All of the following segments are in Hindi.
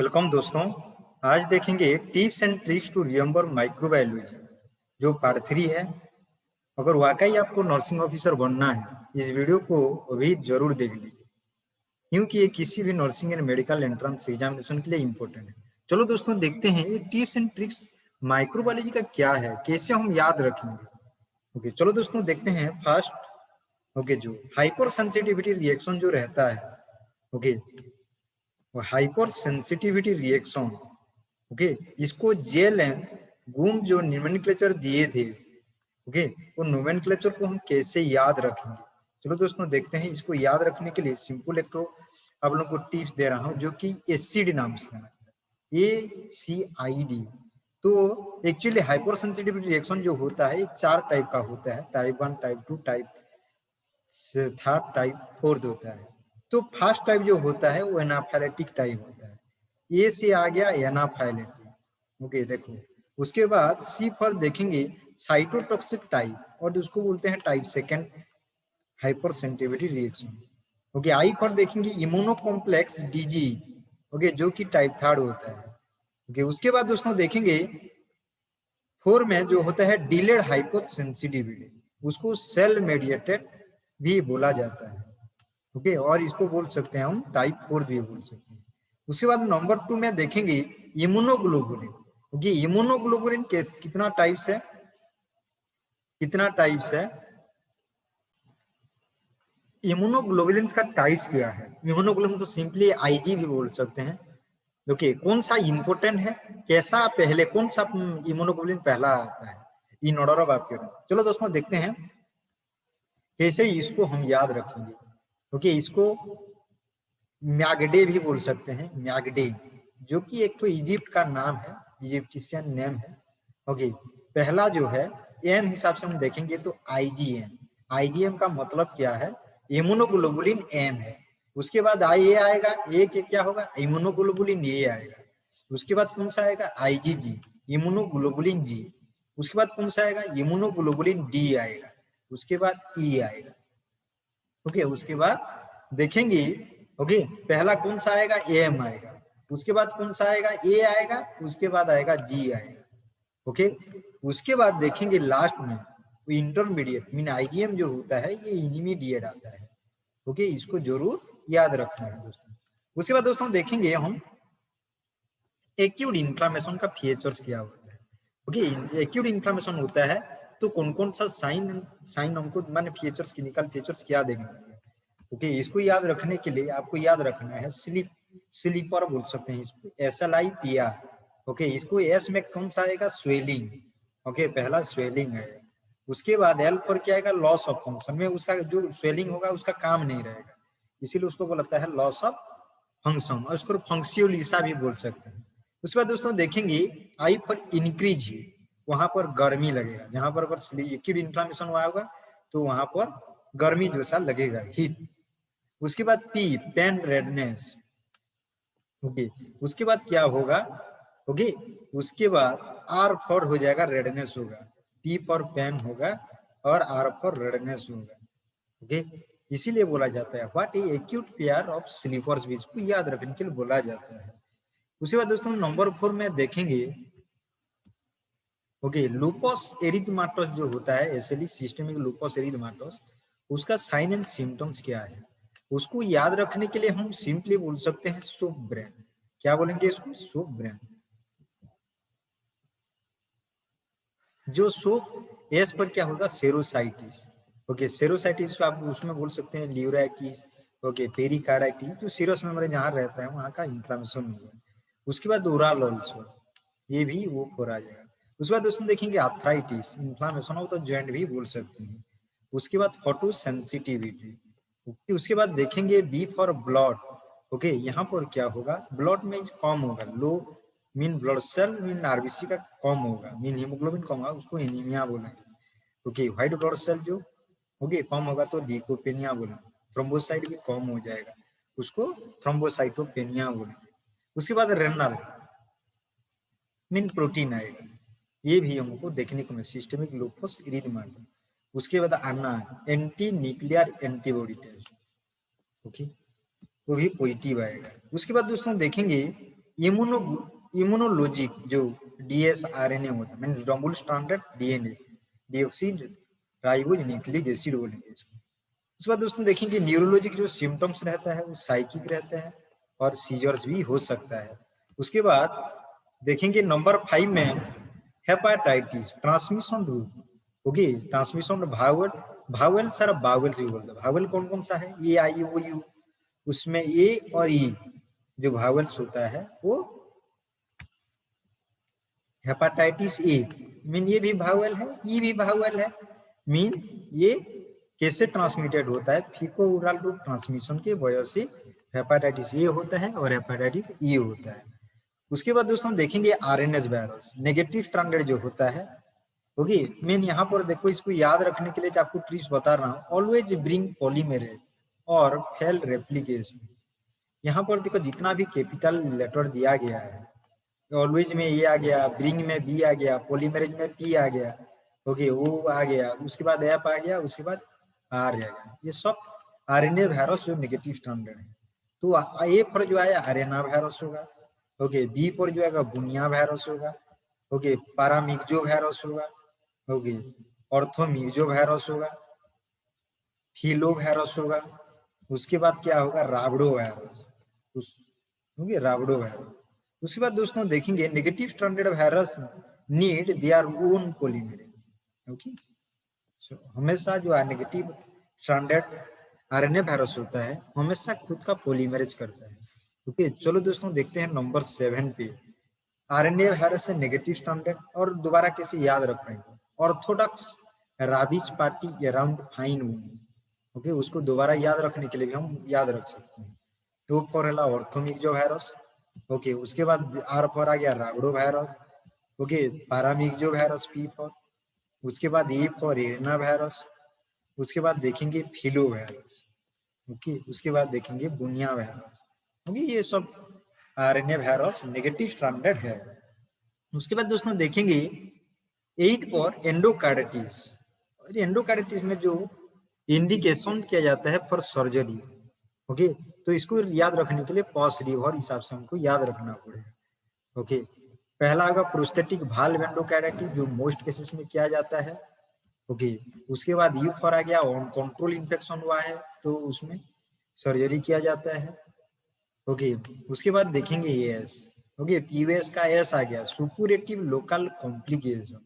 वेलकम दोस्तों। आज देखेंगे tips and tricks to remember microbiology जो पार्ट 3 है। अगर वाकई आपको नर्सिंग ऑफिसर बनना है, इस वीडियो को अभी जरूर देख लीजिए, क्योंकि ये किसी भी nursing and medical entrance examination के लिए इंपॉर्टेंट है। चलो दोस्तों देखते हैं ये टिप्स एंड ट्रिक्स माइक्रोबायोलॉजी का क्या है, कैसे हम याद रखेंगे। ओके, चलो दोस्तों देखते हैं। फर्स्ट, ओके, जो हाइपर सेंसिटिविटी रिएक्शन जो रहता है, okay, hyper sensitivity reaction, okay, इसको जेल एंड गुम जो नोमेनक्लेचर दिए थे, ओके, वो नोमेनक्लेचर को हम कैसे याद रखेंगे। चलो दोस्तों देखते हैं। इसको याद रखने के लिए सिंपल एक तो आप लोगों को टिप्स दे रहा हूँ, जो कि एसिड नाम से है, ACID। तो एक्चुअली हाइपर सेंसिटिविटी रिएक्शन जो होता है, 4 टाइप का होता है। Type 1, type 2, type third, type 4 होता है। तो फर्स्ट टाइप जो होता है वो एनाफाइलेटिक टाइप होता है। ए से आ गया एनाफाइलेटिक, ओके। देखो, उसके बाद सी फॉर देखेंगे साइटोटॉक्सिक टाइप, और उसको बोलते हैं type second hyper sensitivity reaction. Okay, I for देखेंगे इम्यूनो कॉम्प्लेक्स डिजीज, ओके, जो कि टाइप 3 होता है। ओके, उसके बाद दोस्तों देखेंगे 4 में जो होता है डिलेड हाइपर सेंसिटिविटी, उसको सेल मेडिएटेड भी बोला जाता है। ओके, और इसको बोल सकते हैं हम टाइप 4 भी बोल सकते हैं। उसके बाद नंबर 2 में देखेंगे इम्यूनोग्लोबुलिन। ओके, इम्यूनोग्लोबुलिन कितना टाइप्स है, कितना टाइप्स है, इम्यूनोग्लोबुलिन का टाइप्स क्या है। इम्यूनोग्लोबुलिन को सिंपली आईजी भी बोल सकते हैं। ओके, कौन सा इंपोर्टेंट है, कैसा पहले, कौन सा इम्यूनोग्लोबुलिन पहला आता है, इन ऑर्डर ऑफ अपीयरेंस। चलो दोस्तों देखते हैं कैसे इसको हम याद रखेंगे। ओके, इसको म्यागडे भी बोल सकते हैं, म्यागडे, जो कि एक तो इजिप्ट का नाम है, इजिप्टिशियन नेम है। ओके, पहला जो है एम हिसाब से हम देखेंगे तो आईजीएम। आईजीएम का मतलब क्या है, इम्यूनोग्लोबुलिन एम है। उसके बाद आई ए आएगा, ए के क्या होगा, इम्यूनोग्लोबुलिन ए आएगा। उसके बाद कौन सा आएगा, आईजीजी, इम्यूनोग्लोबुलिन जी। उसके बाद कौन सा आएगा, इम्यूनोग्लोबुलिन डी आएगा। उसके बाद ई आएगा। ओके, उसके बाद देखेंगे, ओके, पहला कौन सा आएगा, एम आएगा। उसके बाद कौन सा आएगा, ए आएगा। उसके बाद आएगा जी आएगा। ओके, उसके बाद देखेंगे लास्ट में इंटरमीडिएट मीन आईजीएम जो होता है, ये इंटरमीडिएट आता है। ओके, इसको जरूर याद रखना है दोस्तों। उसके बाद दोस्तों देखेंगे हम एक्यूट इन्फ्लामेशन का फीचर्स क्या होता है। ओके, एक्यूट इन्फ्लामेशन होता है तो कौन कौन सा साइन साइन हमको माने फीचर्स, क्लिनिकल फीचर्स क्या देंगे। ओके, इसको याद रखने के लिए आपको याद रखना है स्लीपर बोल सकते हैं इसको, SLIPR। ओके, इसको एस में कौन सा आएगा, स्वेलिंग। ओके, पहला स्वेलिंग है। उसके बाद एल पर क्या आएगा, लॉस ऑफ फंक्शन, में उसका जो स्वेलिंग होगा उसका काम नहीं रहेगा, इसीलिए उसको बोलता है लॉस ऑफ फंक्शन, और इसको फंक्सियोलिसा भी बोल सकते हैं। उसके बाद दोस्तों देखेंगे आई पर इंक्रीज हीट, वहां पर गर्मी लगेगा। जहां पर अगर एक्यूट इन्फ्लामेशन हुआ होगा तो वहां पर गर्मी जैसा लगेगा, हीट। उसके बाद पी पेन रेडनेस। ओके, उसके बाद क्या होगा, ओके, उसके बाद आर फॉर हो जाएगा रेडनेस होगा, पी फॉर पेन होगा, और आर फॉर रेडनेस होगा। ओके, इसीलिए बोला जाता है what a acute pair of slippers, बीच को याद रखने के लिए बोला जाता है। उसके बाद दोस्तों नंबर 4 में देखेंगे, ओके, लूपस एरिथमेटोस जो होता है, एसएलई सिस्टेमिक लूपस एरिथमेटोस, उसका साइन एंड सिम्टम्स क्या है। उसको याद रखने के लिए हम सिंपली बोल सकते हैं सूप ब्रेन। क्या बोलेंगे इसको, सूप ब्रेन। जो सूप एस पर क्या होगा, सेरोसाइटिस। ओके, सेरोसाइटिस को आप उसमें बोल सकते हैं ल्यूराइटिस। ओके, पेरिकार्डाइटिस, जो सीरस मेम्ब्रेन में जहाँ रहता है वहाँ का इन्फ्लामेशन होगा। उसके बाद ओरल ऑल्सो, ये भी वो हो आ जाएगा। उसके बाद दोस्तों देखेंगे आर्थराइटिस, इन्फ्लामेशन हो तो जॉइंट भी बोल सकते हैं। उसके बाद फोटो सेंसिटिविटी। उसके बाद देखेंगे बी फॉर ब्लड। ओके, यहाँ पर क्या होगा, ब्लड में कम होगा, low mean blood cell mean RBC का कम होगा, मीन हीमोग्लोबिन कम होगा, उसको एनीमिया बोलेंगे। ओके, व्हाइट ब्लड सेल जो ओके कम होगा तो लीकोपेनिया बोलेंगे। थ्रोम्बोसाइट भी कम हो जाएगा, उसको थ्रोम्बोसाइटोपेनिया बोलेंगे। उसके बाद रेनल मीन प्रोटीन आएगा, ये भी हमको देखने को मिले, सिस्टेमिक लूपस एरिथमेटोस। उसके बाद आना anti nuclear antibody test, okay, वो भी पॉजिटिव आएगा। उसके बाद दोस्तों देखेंगे इम्यूनो इम्यूनोलॉजिक जो DSRNA होता है, mean double stranded DNA, deoxy ribose nucleic acid बोलेंगे इसको। उसके बाद दोस्तों देखेंगे न्यूरोलॉजिक जो सिम्टम्स रहता है वो साइकिक रहता है और सीजर्स भी हो सकता है। उसके बाद देखेंगे नंबर 5 में hepatitis transmission route. Okay, transmission भावल, भावल सर बावल से बोलते हैं। भावल कौन कौन सा है? A I O U, उसमें ए और ई जो भावल्स होता है वो हेपाटाइटिस ए, मीन ये भी भावल है, ई भी भावल है, मीन ये कैसे ट्रांसमिटेड होता है? फीको ओरल रूट ट्रांसमिशन की वजह से हेपाटाइटिस ए होता है और हेपाटाइटिस ई होता है। उसके बाद दोस्तों देखेंगे RNS वायरस नेगेटिव स्ट्रैंडेड जो होता है। ओके, मीन यहाँ पर देखो, इसको याद रखने के लिए आपको ट्रिक्स बता रहा हूँ। ऑलवेज ब्रिंग पॉलीमेरेज और फेल रेप्लिकेशन। यहाँ पर देखो जितना भी कैपिटल लेटर दिया गया है, ऑलवेज में ए आ गया, ब्रिंग में बी आ गया, पॉलीमेरेज में पी आ गया, ओके ओ आ गया, उसके बाद एफ आ गया, उसके बाद आर आ गया। ये सब RNA वायरस जो नेगेटिव स्टैंडर्ड है। तो ए पर जो है RNA वायरस होगा, ओके, बी पर जो है बुनिया वायरस होगा, ओके, पैरामिक्सो वायरस होगा, ओके, ऑर्थोमिक्सो वायरस होगा, फिलो वायरस होगा, उसके बाद क्या होगा? राबडो वायरस, ओके, राबडो वायरस। उसके बाद दोस्तों देखेंगे negative stranded virus need their own polymerase. Okay, हमेशा जो है नेगेटिव स्ट्रैंडेड RNA वायरस होता है हमेशा खुद का पॉलीमरेज करता है। ओके, चलो दोस्तों देखते हैं नंबर 7 पे RNA वायरस से नेगेटिव स्टैंडर्ड और दोबारा कैसे याद रख पाएंगे? Orthodox rabies party around fine वूनी। ओके, उसको दोबारा याद रखने के लिए भी हम याद रख सकते हैं। टू फॉर है ऑर्थोमिक्सो वायरस, ओके, उसके बाद आर फॉर आ गया rhabdo virus, okay, paramyxo virus P for, उसके बाद ए फॉर एरिना वायरस, उसके बाद देखेंगे फिलो वायरस, ओके, उसके बाद देखेंगे बुनिया वायरस। ओके, ये सब RNA वायरस नेगेटिव स्टैंडर्ड है। उसके बाद दोस्तों देखेंगे 8 पर एंडोकार्डिटिस। और एंडोकार्डिटिस में जो इंडिकेशन किया जाता है फॉर सर्जरी, ओके, तो इसको याद रखने के लिए पॉजिटिव और हिसाब से हमको याद रखना पड़ेगा। ओके, पहला होगा प्रोस्थेटिक वाल्व एंडोकार्डिटिस जो मोस्ट केसेस में किया जाता है। ओके, उसके बाद यू फॉर आ गया ऑन कंट्रोल इन्फेक्शन हुआ है तो उसमें सर्जरी किया जाता है। ओके, उसके बाद देखेंगे एस, ओके, पीयूएस का एस आ गया suppurative local complication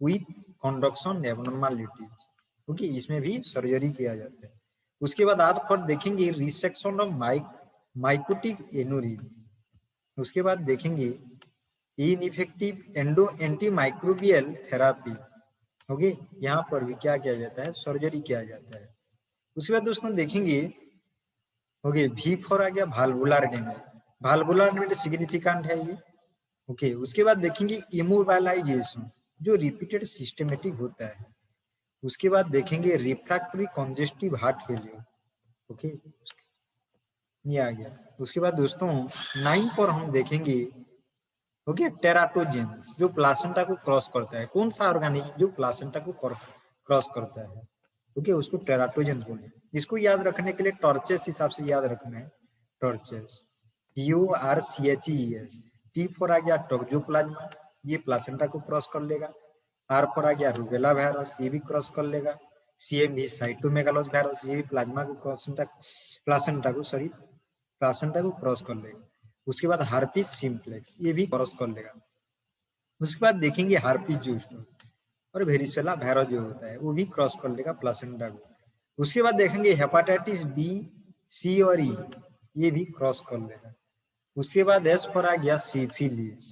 with conduction abnormalities. Okay, इसमें भी सर्जरी किया जाता है। उसके बाद आप पर देखेंगे रिसेक्शन ऑफ माइकोटिक एनोरिज्म। उसके बाद देखेंगे ineffective anti microbial therapy. Okay, यहाँ पर भी क्या किया जाता है? सर्जरी किया जाता है। उसके बाद दोस्तों देखेंगे ओके भी फॉर आ गया valvular damage. Valvular damage significant है ये। ओके, उसके बाद देखेंगे इमोबाइलाइजेशन जो रिपीटेड सिस्टमेटिक होता है। उसके बाद देखेंगे refractory congestive heart failure. Okay, ये आ गया। उसके बाद दोस्तों 9 पर हम देखेंगे ओके टेराटोजेंस जो प्लासेंटा को क्रॉस करता है। कौन सा ऑर्गेनिज्म जो प्लासेंटा को क्रॉस करता है? ओके, उसको टेराटोजेंस बोले। इसको याद रखने के लिए टॉर्चेस हिसाब से याद रखना है। Torches TORCHES। टी फॉर आ गया टोक्सोप्लाज्मा, ये प्लासेंटा को क्रॉस कर लेगा। आर फॉर आ गया रूबेला वायरस, ये भी क्रॉस कर लेगा। CMV साइटोमेगालोस वायरस, ये भी प्लाज्मा को प्लासेंटा को क्रॉस कर लेगा। उसके बाद हार्पिस सिम्प्लेक्स, ये भी क्रॉस कर लेगा। उसके बाद देखेंगे हार्पिस जोस्टर और वेरिसेला वायरस जो होता है वो भी क्रॉस कर लेगा प्लासेंटा को। उसके बाद देखेंगे हेपाटाइटिस B, C और E, ये भी क्रॉस कर लेगा। उसके बाद S पर आ गया सिफिलिस।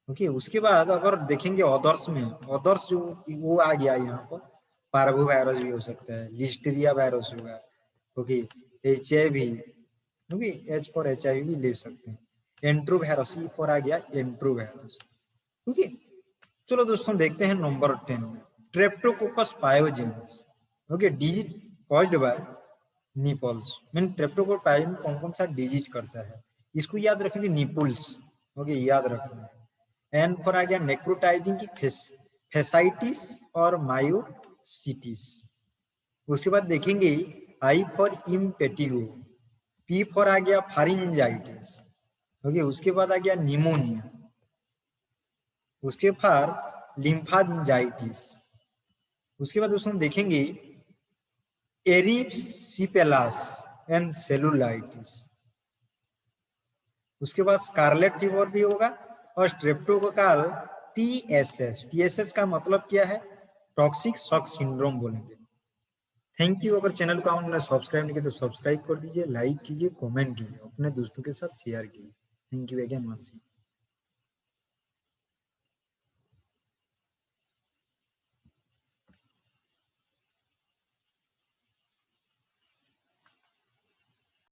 ओके, उसके बाद अगर देखेंगे अदर्स में, अदर्स जो वो आ गया यहाँ पर पार्वो वायरस भी हो सकता है, लिस्टीरिया वायरस होगा, ओके, HIV, ओके, H पर HIV भी ले सकते हैं। एंट्रो वायरस, E पर आ गया एंट्रो वायरस। ओके, चलो दोस्तों देखते हैं नंबर 10 में streptococcus pyogenes. Okay, disease caused by nipples. Mean streptococcus pyogen कौन कौन सा डिजीज करता है? इसको याद रखेंगे निपल्स। ओके, याद रखना है। एन पर आ गया नेक्रोटाइजिंग की फेसाइटिस और मायोसिटिस। उसके बाद देखेंगे I for impetigo, P for आ गया फारिंजाइटिस, ओके, उसके बाद आ गया निमोनिया, उसके बाद लिम्फांजाइटिस, उसके बाद उसमें देखेंगे एरिसिपेलास एंड सेलुलाइटिस, उसके बाद स्कारलेट फीवर भी होगा और स्ट्रेप्टोकोकल टीएसएस। टीएसएस का मतलब क्या है? टॉक्सिक शॉक सिंड्रोम बोलेंगे। Thank you. अगर चैनल को आपने सब्सक्राइब नहीं किया तो सब्सक्राइब कर दीजिए, लाइक कीजिए, कमेंट कीजिए, अपने दोस्तों के साथ शेयर कीजिए। Thank you again once.